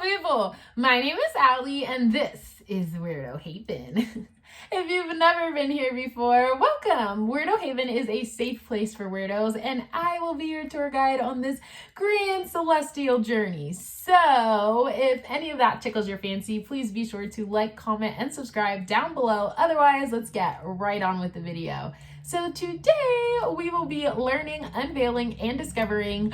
people, my name is Allie and this is Weirdo Haven. If you've never been here before, welcome! Weirdo Haven is a safe place for weirdos and I will be your tour guide on this grand celestial journey. So if any of that tickles your fancy, please be sure to like, comment, and subscribe down below. Otherwise, let's get right on with the video. So today we will be learning, unveiling, and discovering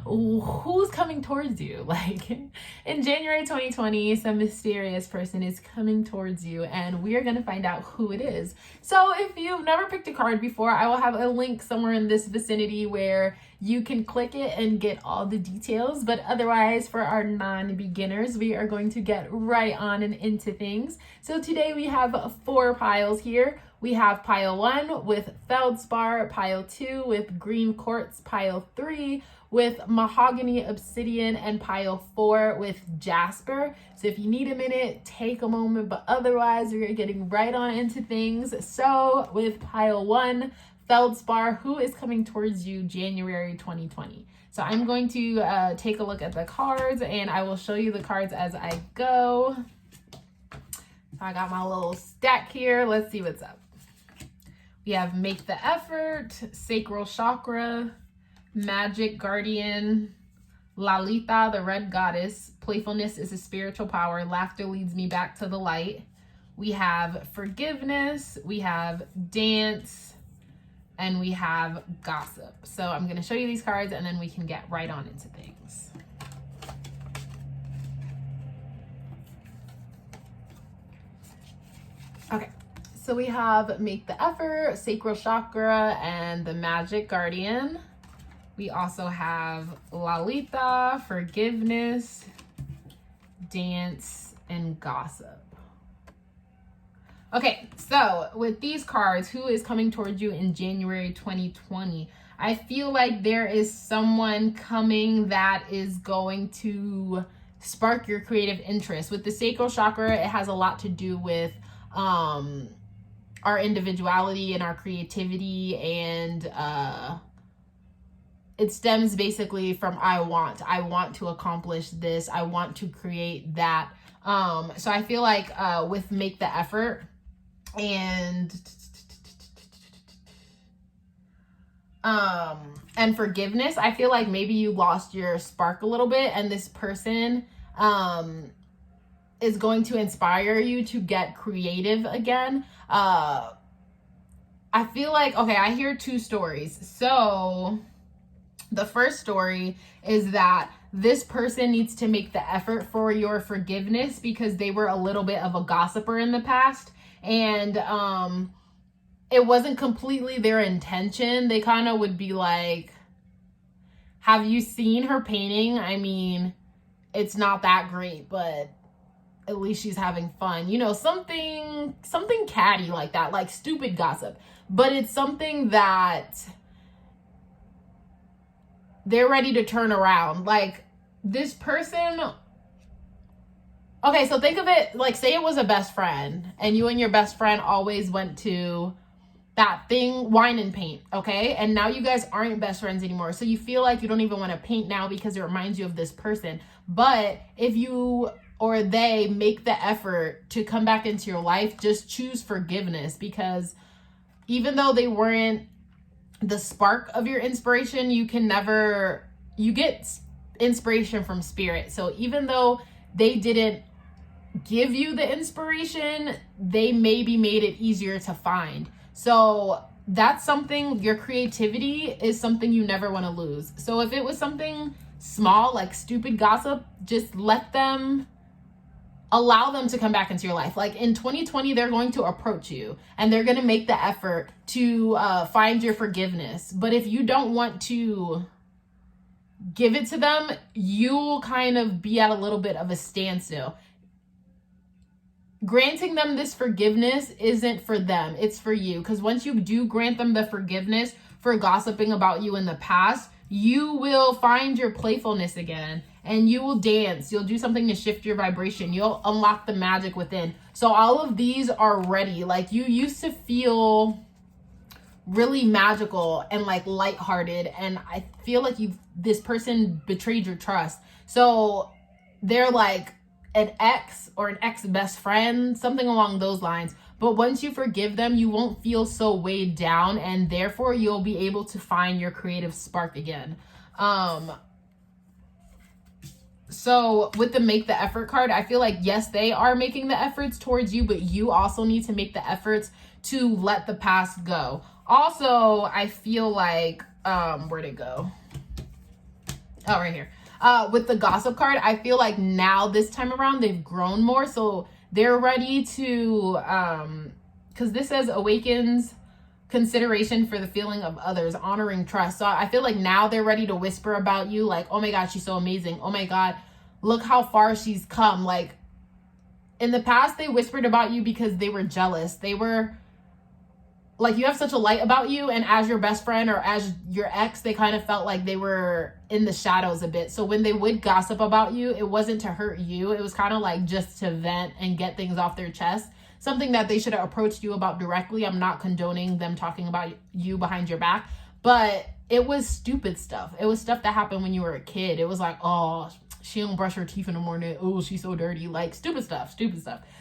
who's coming towards you. Like in January 2020, some mysterious person is coming towards you and we are going to find out who it is. So if you've never picked a card before, I will have a link somewhere in this vicinity where you can click it and get all the details. But otherwise, for our non-beginners, we are going to get right on and into things. So today we have 4 piles here. We have pile 1 with feldspar, pile 2 with green quartz, pile 3 with mahogany, obsidian, and pile 4 with jasper. So if you need a minute, take a moment, but otherwise we're getting right on into things. So with pile 1, feldspar, who is coming towards you January 2020. So I'm going to take a look at the cards and I will show you the cards as I go. So I got my little stack here. Let's see what's up. We have Make the Effort, Sacral Chakra, Magic Guardian, Lalita, the Red Goddess, Playfulness is a Spiritual Power, Laughter Leads Me Back to the Light. We have Forgiveness, we have Dance, and we have Gossip. So I'm going to show you these cards and then we can get right on into things. Okay. So we have Make the Effort, Sacral Chakra, and the Magic Guardian. We also have Lalita, Forgiveness, Dance, and Gossip. Okay, so with these cards, who is coming towards you in January 2020? I feel like there is someone coming that is going to spark your creative interest. With the Sacral Chakra, it has a lot to do with our individuality and our creativity, and it stems basically from I want to accomplish this, I want to create that. So I feel like with Make the Effort and Forgiveness, I feel like maybe you lost your spark a little bit and this person is going to inspire you to get creative again. I feel like, okay, I hear 2 stories. So the first story is that this person needs to make the effort for your forgiveness because they were a little bit of a gossiper in the past. And it wasn't completely their intention. They kind of would be like, have you seen her painting? I mean, it's not that great, but at least she's having fun. You know, something catty like that, like stupid gossip. But it's something that they're ready to turn around. Like this person, okay, so think of it like, say it was a best friend and you and your best friend always went to that thing, wine and paint, okay? And now you guys aren't best friends anymore. So you feel like you don't even want to paint now because it reminds you of this person. But if you or they make the effort to come back into your life, just choose forgiveness, because even though they weren't the spark of your inspiration, you get inspiration from spirit. So even though they didn't give you the inspiration, they maybe made it easier to find. So that's something, your creativity is something you never want to lose. So if it was something small, like stupid gossip, just allow them to come back into your life. Like in 2020, they're going to approach you and they're going to make the effort to find your forgiveness. But if you don't want to give it to them, you'll kind of be at a little bit of a standstill. Granting them this forgiveness isn't for them, it's for you. Because once you do grant them the forgiveness for gossiping about you in the past, you will find your playfulness again and you will dance. You'll do something to shift your vibration. You'll unlock the magic within. So all of these are ready. Like you used to feel really magical and like lighthearted, and I feel like this person betrayed your trust. So they're like an ex or an ex best friend, something along those lines. But once you forgive them, you won't feel so weighed down, and therefore you'll be able to find your creative spark again. So with the make the effort card, I feel like, yes, they are making the efforts towards you, but you also need to make the efforts to let the past go. Also, I feel like, where'd it go? Oh, right here. With the gossip card, I feel like now this time around, they've grown more. So they're ready to, because this says awakens consideration for the feeling of others, honoring trust. So I feel like now they're ready to whisper about you, like, oh my God, she's so amazing. Oh my God, look how far she's come. Like, in the past, they whispered about you because they were jealous. They were like, you have such a light about you, and as your best friend or as your ex, they kind of felt like they were in the shadows a bit. So when they would gossip about you, it wasn't to hurt you. It was kind of like just to vent and get things off their chest. Something that they should have approached you about directly. I'm not condoning them talking about you behind your back, but it was stupid stuff. It was stuff that happened when you were a kid. It was like, oh, she don't brush her teeth in the morning. Oh, she's so dirty. Like, stupid stuff.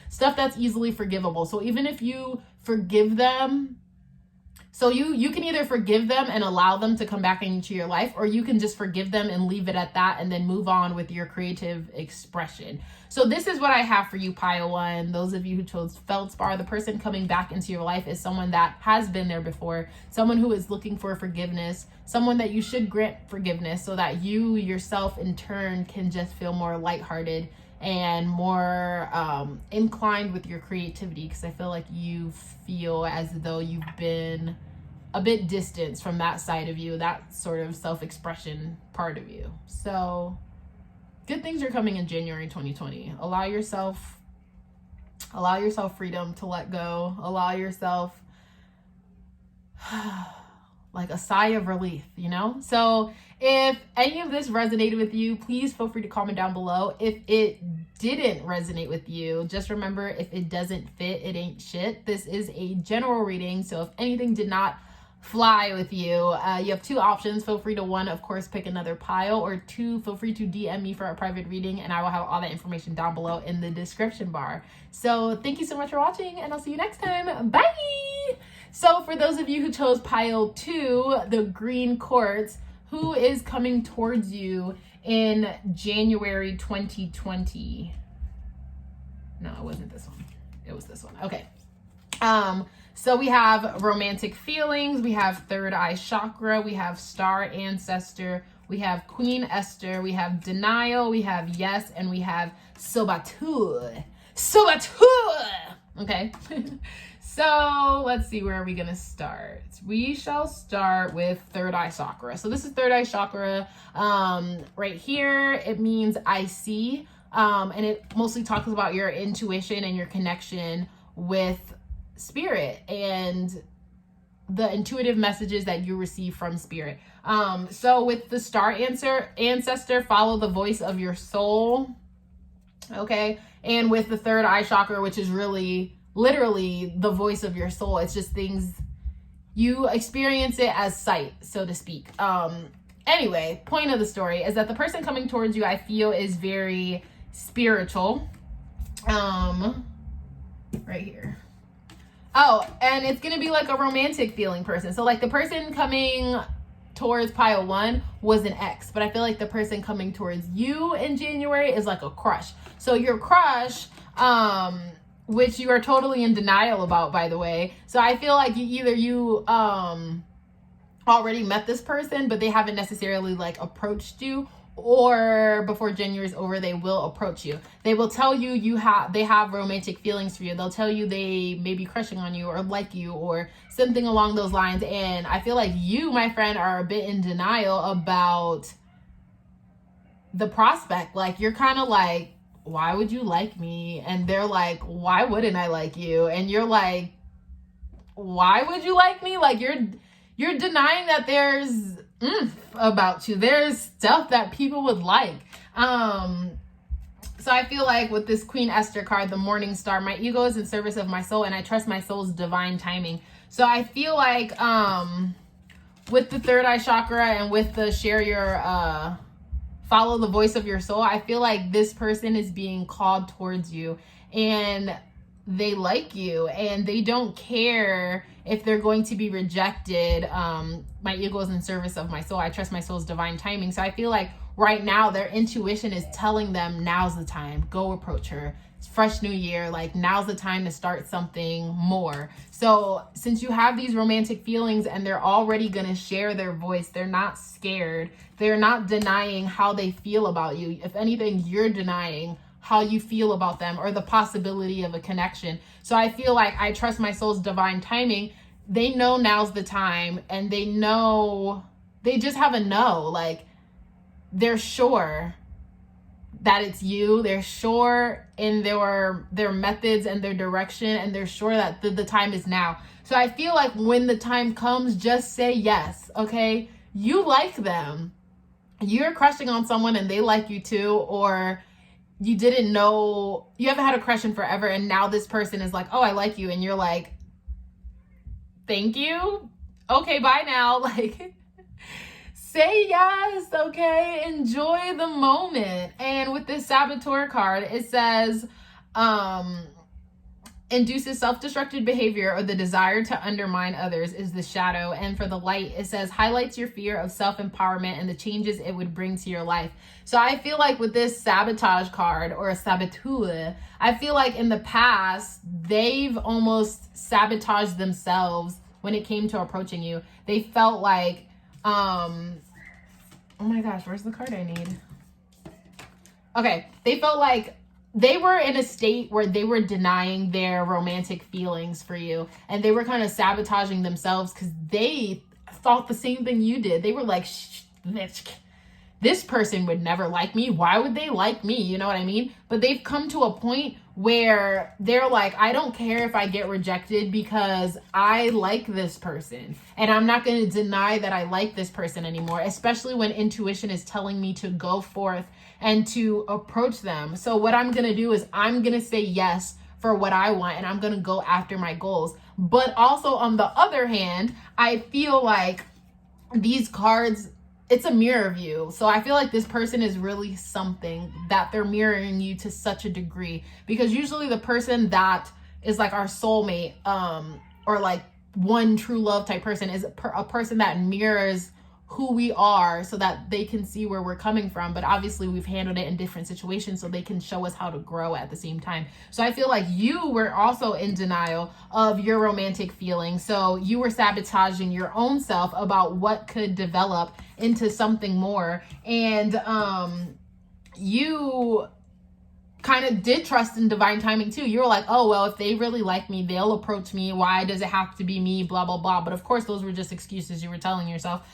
Stuff that's easily forgivable. So even if you forgive them, so you can either forgive them and allow them to come back into your life, or you can just forgive them and leave it at that and then move on with your creative expression. So this is what I have for you, Pile 1. Those of you who chose feldspar, the person coming back into your life is someone that has been there before, someone who is looking for forgiveness, someone that you should grant forgiveness so that you yourself in turn can just feel more lighthearted and more inclined with your creativity, because I feel like you feel as though you've been a bit distanced from that side of you, that sort of self-expression part of you. So good things are coming in January 2020. Allow yourself freedom to let go. Allow yourself like a sigh of relief, you know? So if any of this resonated with you, please feel free to comment down below. If it didn't resonate with you, just remember, if it doesn't fit, it ain't shit. This is a general reading, so if anything did not fly with you, you have two options. Feel free to, one, of course, pick another pile, or two, feel free to DM me for a private reading, and I will have all that information down below in the description bar. So thank you so much for watching, and I'll see you next time. Bye! So for those of you who chose pile 2, the green quartz, who is coming towards you in January 2020? No, it wasn't this one. It was this one. Okay. So we have romantic feelings, we have third eye chakra, we have star ancestor, we have Queen Esther, we have denial, we have yes, and we have saboteur. Okay. So let's see, where are we gonna start? We shall start with third eye chakra. So this is third eye chakra. Right here, it means I see, and it mostly talks about your intuition and your connection with spirit and the intuitive messages that you receive from spirit. So with the star ancestor, follow the voice of your soul. Okay. And with the third eye chakra, which is really literally the voice of your soul, it's just things you experience it as sight, so to speak. Anyway, point of the story is that the person coming towards you, I feel, is very spiritual. Right here. Oh, and it's going to be like a romantic feeling person. So like the person coming towards pile 1 was an ex, but I feel like the person coming towards you in January is like a crush. So your crush, which you are totally in denial about, by the way. So I feel like you already met this person, but they haven't necessarily like approached you, or before January is over, they will approach you. They will tell you they have romantic feelings for you. They'll tell you they may be crushing on you or like you or something along those lines. And I feel like you, my friend, are a bit in denial about the prospect. Like, you're kind of like, why would you like me? And they're like, why wouldn't I like you? And you're like, why would you like me? Like, you're denying that there's about you. There's stuff that people would like. So I feel like with this Queen Esther card, the Morning Star, my ego is in service of my soul, and I trust my soul's divine timing. So I feel like with the third eye chakra and with the share your follow the voice of your soul, I feel like this person is being called towards you, and they like you, and they don't care if they're going to be rejected. My ego is in service of my soul. I trust my soul's divine timing. So I feel like right now their intuition is telling them now's the time. Go approach her. It's fresh new year. Like, now's the time to start something more. So since you have these romantic feelings and they're already going to share their voice, they're not scared. They're not denying how they feel about you. If anything, you're denying how you feel about them or the possibility of a connection. So I feel like I trust my soul's divine timing. They know now's the time, and they know, they just have a no. Like, they're sure that it's you. They're sure in their methods and their direction, and they're sure that the time is now. So I feel like when the time comes, just say yes, okay? You like them. You're crushing on someone and they like you too, or you didn't know, you haven't had a crush in forever, and now this person is like, oh, I like you, and you're like, thank you, okay, bye now. Like, say yes, okay? Enjoy the moment. And with this saboteur card, it says, induces self-destructive behavior or the desire to undermine others is the shadow. And for the light, it says highlights your fear of self-empowerment and the changes it would bring to your life. So I feel like with this sabotage card, or a saboteur, I feel like in the past, they've almost sabotaged themselves when it came to approaching you. They felt like, oh my gosh, where's the card I need? Okay, they felt like they were in a state where they were denying their romantic feelings for you, and they were kind of sabotaging themselves because they thought the same thing you did. They were like, this person would never like me. Why would they like me? You know what I mean? But they've come to a point where they're like, I don't care if I get rejected because I like this person, and I'm not going to deny that I like this person anymore, especially when intuition is telling me to go forth and to approach them. So what I'm going to do is I'm going to say yes for what I want, and I'm going to go after my goals. But also on the other hand, I feel like these cards, it's a mirror of you. So I feel like this person is really something that they're mirroring you to such a degree, because usually the person that is like our soulmate, or like one true love type person, is a person that mirrors who we are so that they can see where we're coming from. But obviously we've handled it in different situations so they can show us how to grow at the same time. So I feel like you were also in denial of your romantic feelings. So you were sabotaging your own self about what could develop into something more. And you kind of did trust in divine timing too. You were like, oh, well, if they really like me, they'll approach me. Why does it have to be me? Blah, blah, blah. But of course, those were just excuses you were telling yourself.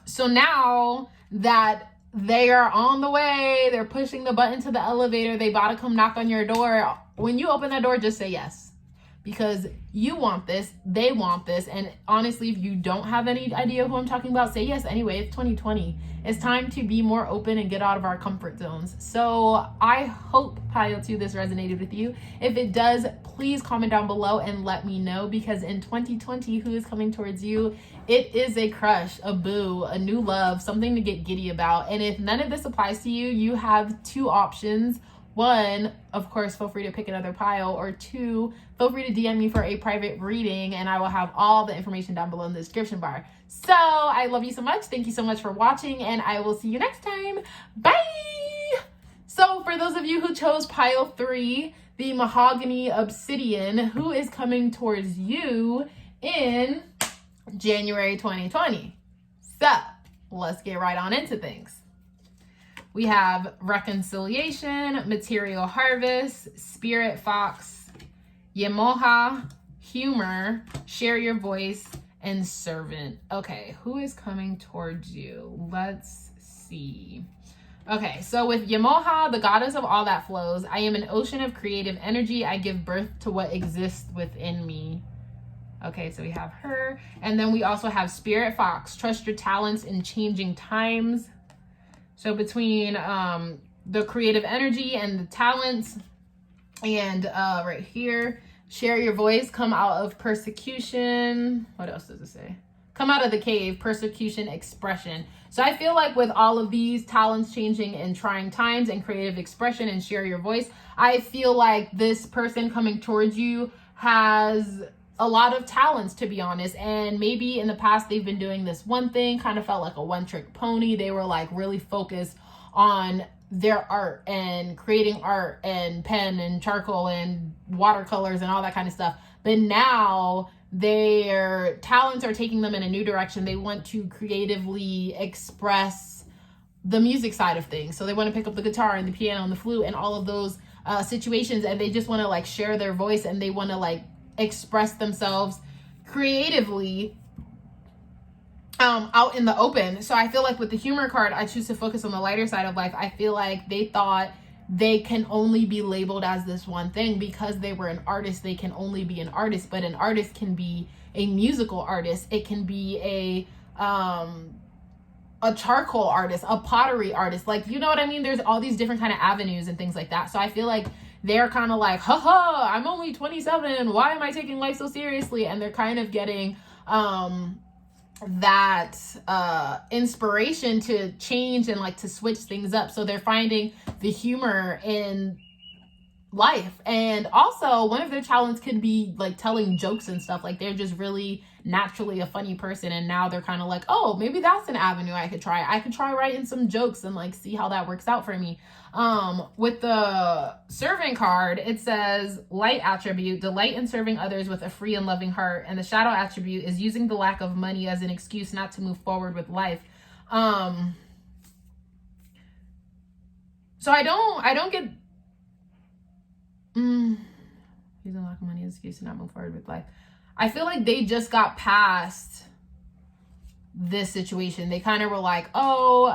So now that they are on the way, they're pushing the button to the elevator, they about to come knock on your door. When you open that door, just say yes, because you want this, they want this. And honestly, if you don't have any idea who I'm talking about, say yes anyway. It's 2020. It's time to be more open and get out of our comfort zones. So I hope, Pile 2, this resonated with you. If it does, please comment down below and let me know, because in 2020, who is coming towards you? It is a crush, a boo, a new love, something to get giddy about. And if none of this applies to you, you have two options. One, of course, feel free to pick another pile, or two, feel free to DM me for a private reading, and I will have all the information down below in the description bar. So I love you so much. Thank you so much for watching, and I will see you next time. Bye! So for those of you who chose pile 3, the mahogany obsidian, who is coming towards you in January 2020. So let's get right on into things. We have reconciliation, material harvest, spirit fox, yemoha, humor, share your voice, and servant. Okay, who is coming towards you? Let's see. Okay, so with yemoha, the goddess of all that flows, I am an ocean of creative energy. I give birth to what exists within me. Okay, so we have her. And then we also have spirit fox, trust your talents in changing times. So between the creative energy and the talents, and right here, share your voice, come out of persecution. What else does it say? come out of the cave, persecution, expression. So I feel like with all of these talents changing in trying times and creative expression and share your voice, I feel like this person coming towards you has a lot of talents, to be honest. And maybe in the past they've been doing this one thing, kind of felt like a one-trick pony. They were like really focused on their art and creating art and pen and charcoal and watercolors and all that kind of stuff. But now their talents are taking them in a new direction. They want to creatively express the music side of things. So they want to pick up the guitar and the piano and the flute and all of those situations, and they just want to like share their voice, and they want to like express themselves creatively out in the open. So I feel like with the humor card, I choose to focus on the lighter side of life. I feel like they thought they can only be labeled as this one thing because they were an artist. They can only be an artist, but an artist can be a musical artist. It can be a charcoal artist, a pottery artist. Like, you know what I mean? There's all these different kind of avenues and things like that. So I feel like they're kind of like, haha, I'm only 27. Why am I taking life so seriously? And they're kind of getting that inspiration to change and like to switch things up. So they're finding the humor in life. And also one of their talents could be like telling jokes and stuff. Like they're just really naturally a funny person, and now they're kind of like, oh, maybe that's an avenue I could try writing some jokes and like see how that works out for me. With the servant card, it says light attribute, delight in serving others with a free and loving heart, and the shadow attribute is using the lack of money as an excuse not to move forward with life. So I don't get using lack of money as an excuse to not move forward with life. I feel like they just got past this situation. They kind of were like, oh,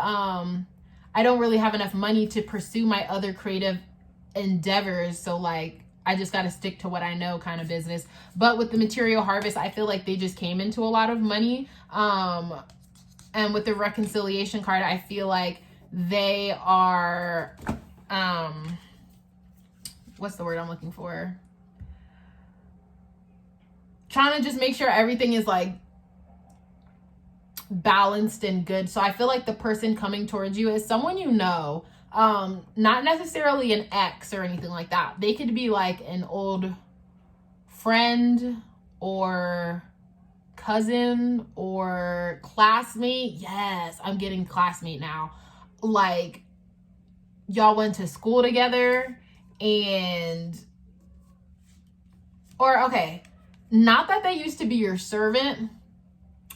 I don't really have enough money to pursue my other creative endeavors. So like, I just got to stick to what I know kind of business. But with the material harvest, I feel like they just came into a lot of money. And with the reconciliation card, I feel like they are, what's the word I'm looking for? Trying to just make sure everything is like balanced and good. So I feel like the person coming towards you is someone you know, not necessarily an ex or anything like that. They could be like an old friend or cousin or classmate. Yes, I'm getting classmate now. Like y'all went to school together not that they used to be your servant,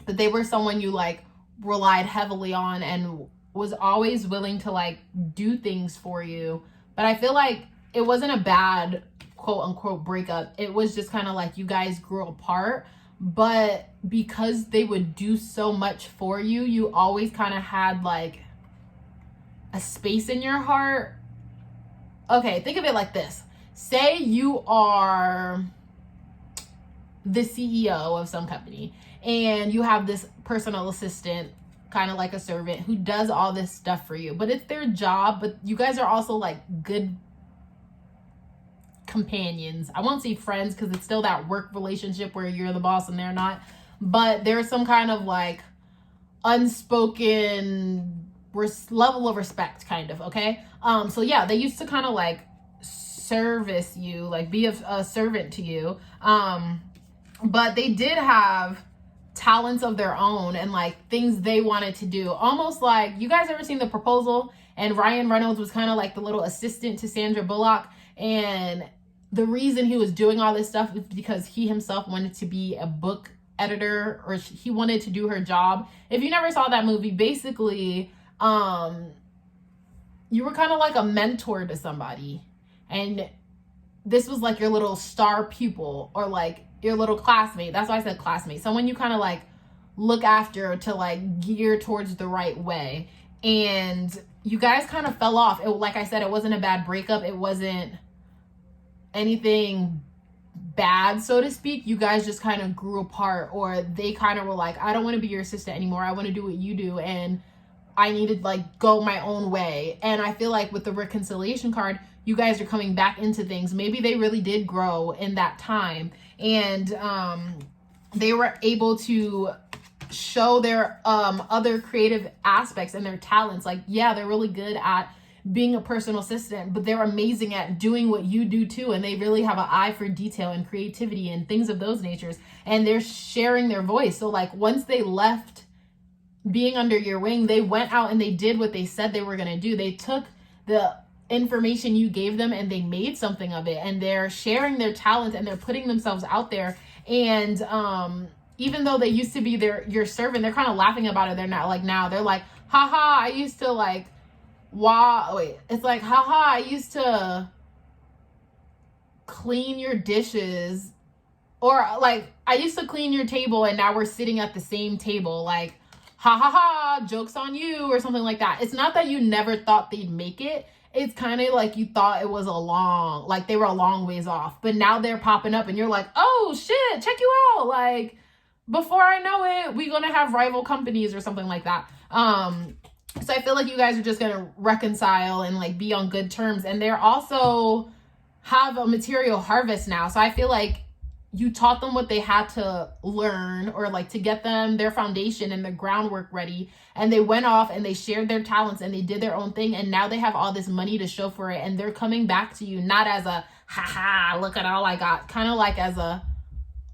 but they were someone you like relied heavily on and was always willing to like do things for you. But I feel like it wasn't a bad quote unquote breakup. It was just kind of like you guys grew apart, but because they would do so much for you, you always kind of had like a space in your heart. Okay, think of it like this. Say you are the CEO of some company and you have this personal assistant, kind of like a servant, who does all this stuff for you, but it's their job. But you guys are also like good companions. I won't say friends because it's still that work relationship where you're the boss and they're not, but there's some kind of like unspoken level of respect kind of. Okay. So yeah, they used to kind of like service you, like be a servant to you. But they did have talents of their own and like things they wanted to do. Almost like, you guys ever seen The Proposal? And Ryan Reynolds was kind of like the little assistant to Sandra Bullock. And the reason he was doing all this stuff is because he himself wanted to be a book editor, or he wanted to do her job. If you never saw that movie, basically, you were kind of like a mentor to somebody. And this was like your little star pupil or like your little classmate. That's why I said classmate. Someone you kind of like look after to like gear towards the right way. And you guys kind of fell off. Like I said, it wasn't a bad breakup. It wasn't anything bad, so to speak. You guys just kind of grew apart, or they kind of were like, I don't want to be your assistant anymore. I want to do what you do. And I need to like go my own way. And I feel like with the reconciliation card, you guys are coming back into things. Maybe they really did grow in that time, and they were able to show their other creative aspects and their talents. Like, yeah, they're really good at being a personal assistant, but they're amazing at doing what you do too. And they really have an eye for detail and creativity and things of those natures. And they're sharing their voice. So like once they left being under your wing, they went out and they did what they said they were going to do. They took the information you gave them and they made something of it, and they're sharing their talent and they're putting themselves out there. And even though they used to be your servant, they're kind of laughing about it. They're not like, now they're like, haha, I used to like, it's like, haha, I used to clean your dishes, or like, I used to clean your table and now we're sitting at the same table. Like, ha ha ha, joke's on you, or something like that. It's not that you never thought they'd make it. It's kind of like you thought it was like they were a long ways off, but now they're popping up and you're like, oh shit, check you out. Like, before I know it, we're going to have rival companies or something like that. So I feel like you guys are just going to reconcile and like be on good terms. And they're also have a material harvest now. So I feel like you taught them what they had to learn, or like to get them their foundation and their groundwork ready. And they went off and they shared their talents and they did their own thing. And now they have all this money to show for it. And they're coming back to you, not as a, haha, look at all I got. Kind of like as a,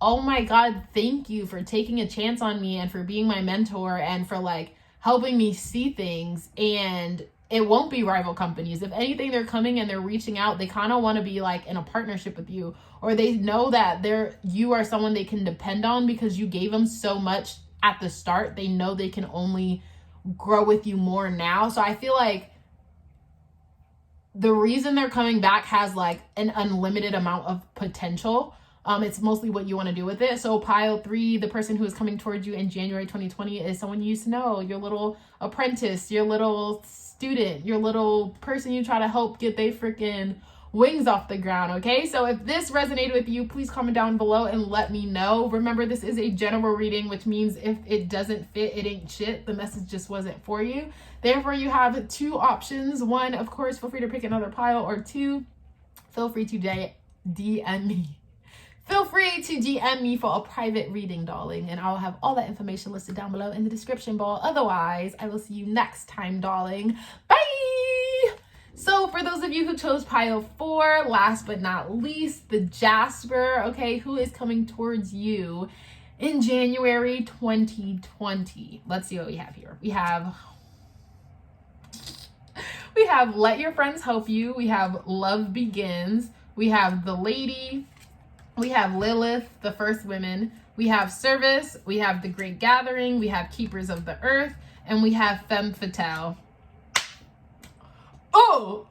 oh my God, thank you for taking a chance on me and for being my mentor and for like helping me see things. And it won't be rival companies. If anything, they're coming and they're reaching out. They kind of want to be like in a partnership with you, or they know that you are someone they can depend on because you gave them so much at the start. They know they can only grow with you more now. So I feel like the reason they're coming back has like an unlimited amount of potential. It's mostly what you want to do with it. So pile 3, the person who is coming towards you in January 2020 is someone you used to know, your little apprentice, your little student, your little person you try to help get they freaking wings off the ground. Okay, so if this resonated with you, please comment down below and let me know. Remember, this is a general reading, which means if it doesn't fit, it ain't shit. The message just wasn't for you. Therefore, you have 2 options. 1, of course, feel free to pick another pile, or 2, feel free to DM me. Feel free to DM me for a private reading, darling, and I'll have all that information listed down below in the description bar. Otherwise, I will see you next time, darling. Bye! So for those of you who chose pile 4, last but not least, the Jasper, okay, who is coming towards you in January 2020? Let's see what we have here. We have Let Your Friends Help You. We have Love Begins. We have The Lady. We have Lilith, the First Women. We have Service. We have The Great Gathering. We have Keepers of the Earth. And we have Femme Fatale. So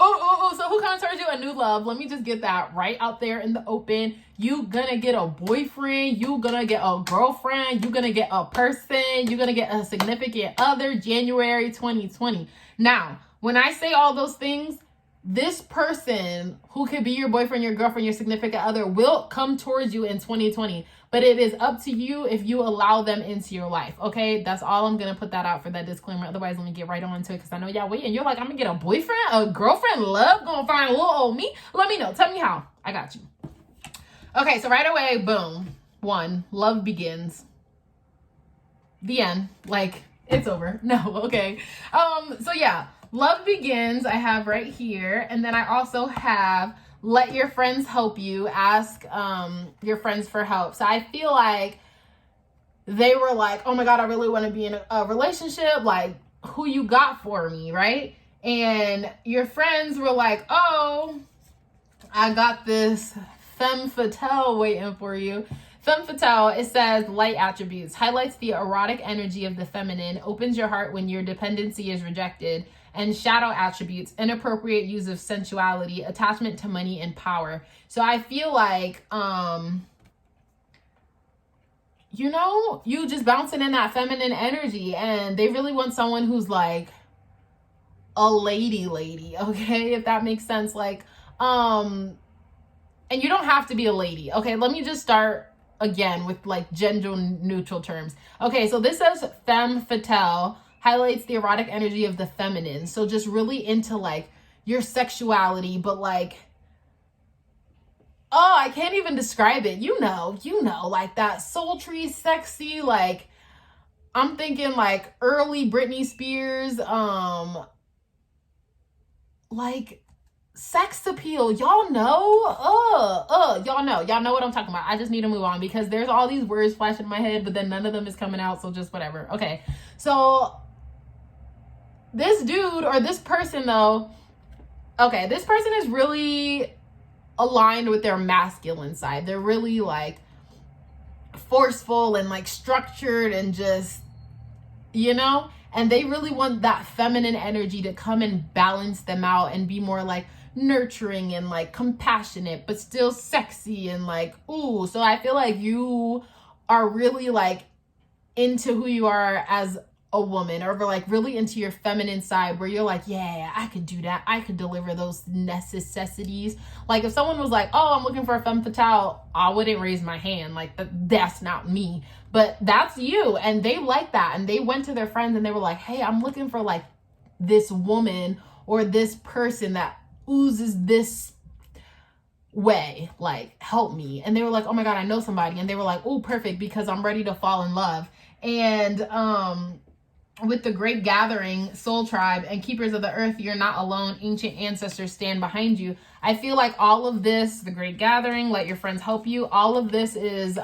who comes towards you? A new love. Let me just get that right out there in the open. You gonna get a boyfriend. You gonna get a girlfriend. You gonna get a person. You gonna get a significant other January 2020. Now, when I say all those things, this person who could be your boyfriend, your girlfriend, your significant other will come towards you in 2020. But it is up to you if you allow them into your life. Okay, that's all. I'm going to put that out for that disclaimer. Otherwise, let me get right on to it, because I know y'all waiting. You're like, I'm going to get a boyfriend, a girlfriend, love, going to find a little old me. Let me know. Tell me how. I got you. Okay, so right away, boom. 1, Love Begins. The end. Like, it's over. No, okay. So yeah. Love Begins, I have right here. And then I also have Let Your Friends Help You. Ask your friends for help. So I feel like they were like, oh my God, I really want to be in a relationship. Like, who you got for me, right? And your friends were like, oh, I got this femme fatale waiting for you. Femme fatale, it says light attributes, highlights the erotic energy of the feminine, opens your heart when your dependency is rejected, and shadow attributes, inappropriate use of sensuality, attachment to money and power. So I feel like, you know, you just bouncing in that feminine energy, and they really want someone who's like a lady, okay? If that makes sense. Like, and you don't have to be a lady. Okay, let me just start again with like gender neutral terms. Okay, so this says femme fatale, highlights the erotic energy of the feminine. So just really into like your sexuality, but like, oh, I can't even describe it. You know, like that sultry, sexy, like, I'm thinking like early Britney Spears, like sex appeal. Y'all know, y'all know what I'm talking about. I just need to move on because there's all these words flashing in my head, but then none of them is coming out. So just whatever. Okay. So this dude or this person though, okay, this person is really aligned with their masculine side. They're really like forceful and like structured and just, you know, and they really want that feminine energy to come and balance them out and be more like nurturing and like compassionate, but still sexy and like, ooh. So I feel like you are really like into who you are as a woman, or like really into your feminine side where you're like, yeah, I could do that. I could deliver those necessities. Like if someone was like, oh, I'm looking for a femme fatale, I wouldn't raise my hand. Like that's not me, but that's you. And they like that. And they went to their friends and they were like, hey, I'm looking for like this woman or this person that oozes this way, like help me. And they were like, oh my God, I know somebody. And they were like, oh, perfect, because I'm ready to fall in love. And with the Great Gathering, Soul Tribe, and Keepers of the Earth, you're not alone. Ancient ancestors stand behind you. I feel like all of this, the Great Gathering, let your friends help you, all of this is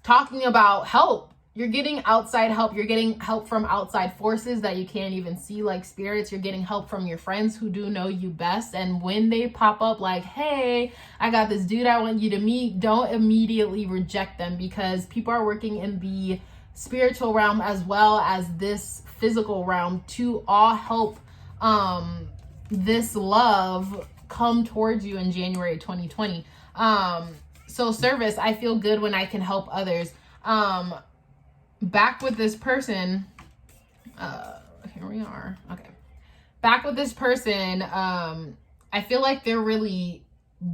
talking about help. You're getting outside help. You're getting help from outside forces that you can't even see, like spirits. You're getting help from your friends who do know you best. And when they pop up like, hey, I got this dude I want you to meet, don't immediately reject them, because people are working in the spiritual realm as well as this physical realm to all help this love come towards you in January 2020. So service, I feel good when I can help others. Back with this person, here we are. Okay. Back with this person, I feel like they're really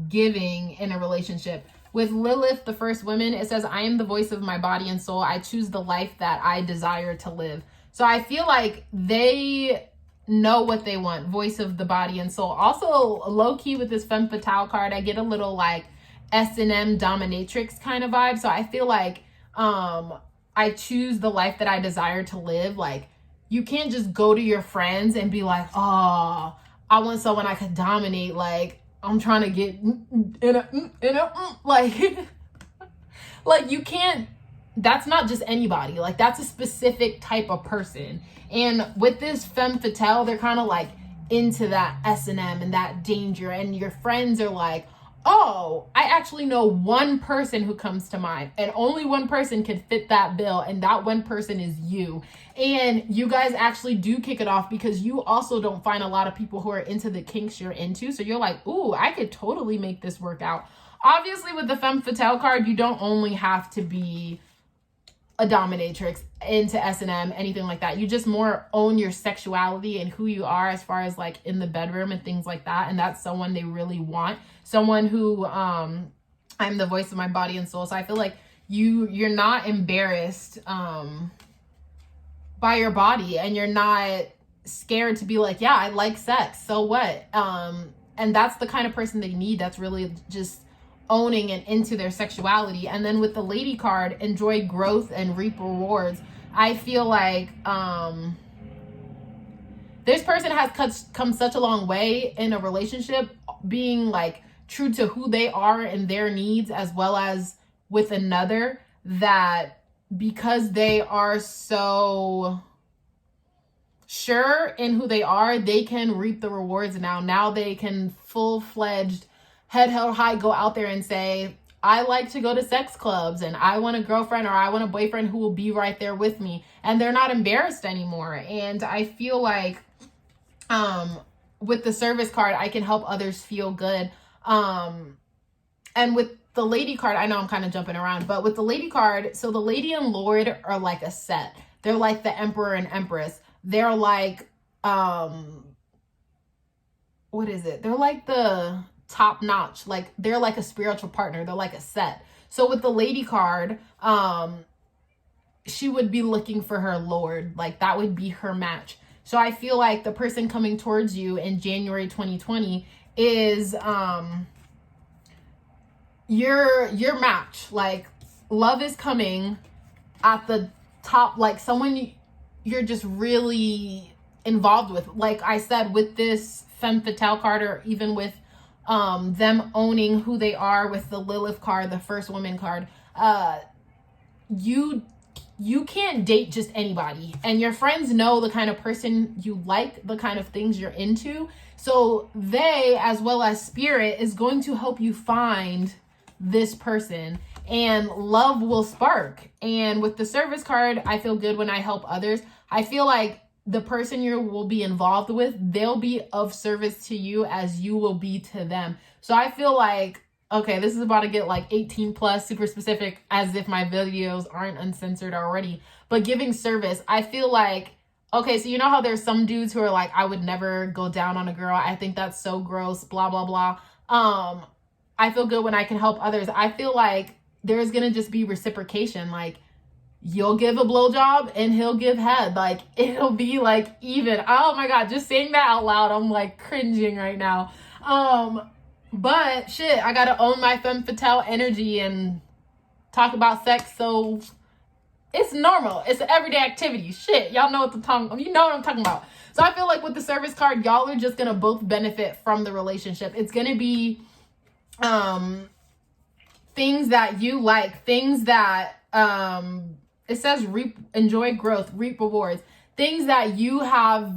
giving in a relationship. With Lilith, the first woman, it says, I am the voice of my body and soul. I choose the life that I desire to live. So I feel like they know what they want. Voice of the body and soul. Also, low key with this femme fatale card, I get a little like S&M dominatrix kind of vibe. So I feel like I choose the life that I desire to live. Like you can't just go to your friends and be like, oh, I want someone I could dominate. Like I'm trying to get like like you can't. That's not just anybody. Like that's a specific type of person. And with this femme fatale, they're kind of like into that S&M and that danger. And your friends are like, oh, I actually know one person who comes to mind, and only one person can fit that bill, and that one person is you. And you guys actually do kick it off because you also don't find a lot of people who are into the kinks you're into. So you're like, ooh, I could totally make this work out. Obviously, with the femme fatale card, you don't only have to be a dominatrix, into S&M, anything like that. You just more own your sexuality and who you are as far as like in the bedroom and things like that. And that's someone they really want. Someone who I'm the voice of my body and soul. So I feel like you're not embarrassed by your body, and you're not scared to be like, yeah, I like sex. So what? And that's the kind of person they need. That's really just owning and into their sexuality. And then with the lady card, enjoy growth and reap rewards. I feel like this person has come such a long way in a relationship, being like true to who they are and their needs, as well as with another, that because they are so sure in who they are, they can reap the rewards now they can full-fledged, head held high, go out there and say, I like to go to sex clubs and I want a girlfriend or I want a boyfriend who will be right there with me. And they're not embarrassed anymore. And I feel like with the service card, I can help others feel good. And with the lady card, I know I'm kind of jumping around, but with the lady card, so the lady and lord are like a set. They're like the emperor and empress. They're like, what is it? They're like the top notch. Like they're like a spiritual partner. They're like a set. So with the lady card, she would be looking for her lord. Like that would be her match. So I feel like the person coming towards you in January 2020 is your match. Like love is coming. at the top, like someone you're just really involved with. Like I said, with this femme fatale card, or even with them owning who they are with the Lilith card, the first woman card, you can't date just anybody, and your friends know the kind of person you like, the kind of things you're into. So they, as well as spirit, is going to help you find this person, and love will spark. And with the service card, I feel good when I help others. I feel like the person you will be involved with, they'll be of service to you as you will be to them. So I feel like, okay, this is about to get like 18 plus, super specific, as if my videos aren't uncensored already. But giving service, I feel like, okay, so you know how there's some dudes who are like, I would never go down on a girl. I think that's so gross, blah, blah, blah. I feel good when I can help others. I feel like there's going to just be reciprocation. Like, you'll give a blowjob and he'll give head. Like, it'll be like even. Oh my God, just saying that out loud, I'm like cringing right now. But shit, I gotta own my femme fatale energy and talk about sex. So it's normal. It's an everyday activity. Shit, y'all know what you know what I'm talking about. So I feel like with the service card, y'all are just gonna both benefit from the relationship. It's gonna be things that you like, things that it says enjoy growth, reap rewards, things that you have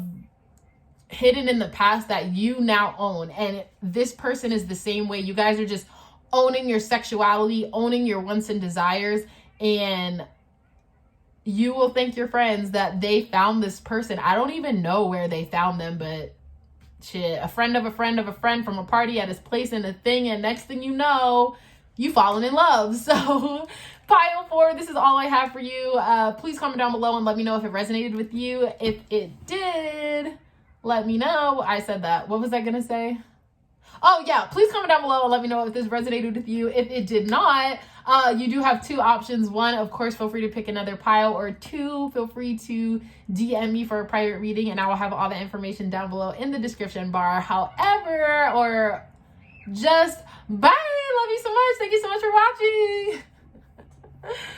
hidden in the past that you now own. And this person is the same way. You guys are just owning your sexuality, owning your wants and desires, and you will thank your friends that they found this person. I don't even know where they found them, but shit, a friend of a friend of a friend from a party at his place and a thing, and next thing you know, you fallen in love. So pile 4, this is all I have for you. Please comment down below and let me know if it resonated with you. If it did, let me know. I said that. What was I gonna say? Oh yeah, please comment down below and let me know if this resonated with you. If it did not, you do have 2 options. 1, of course, feel free to pick another pile, or 2, feel free to DM me for a private reading, and I will have all the information down below in the description bar. However, or just bye. Love you so much. Thank you so much for watching.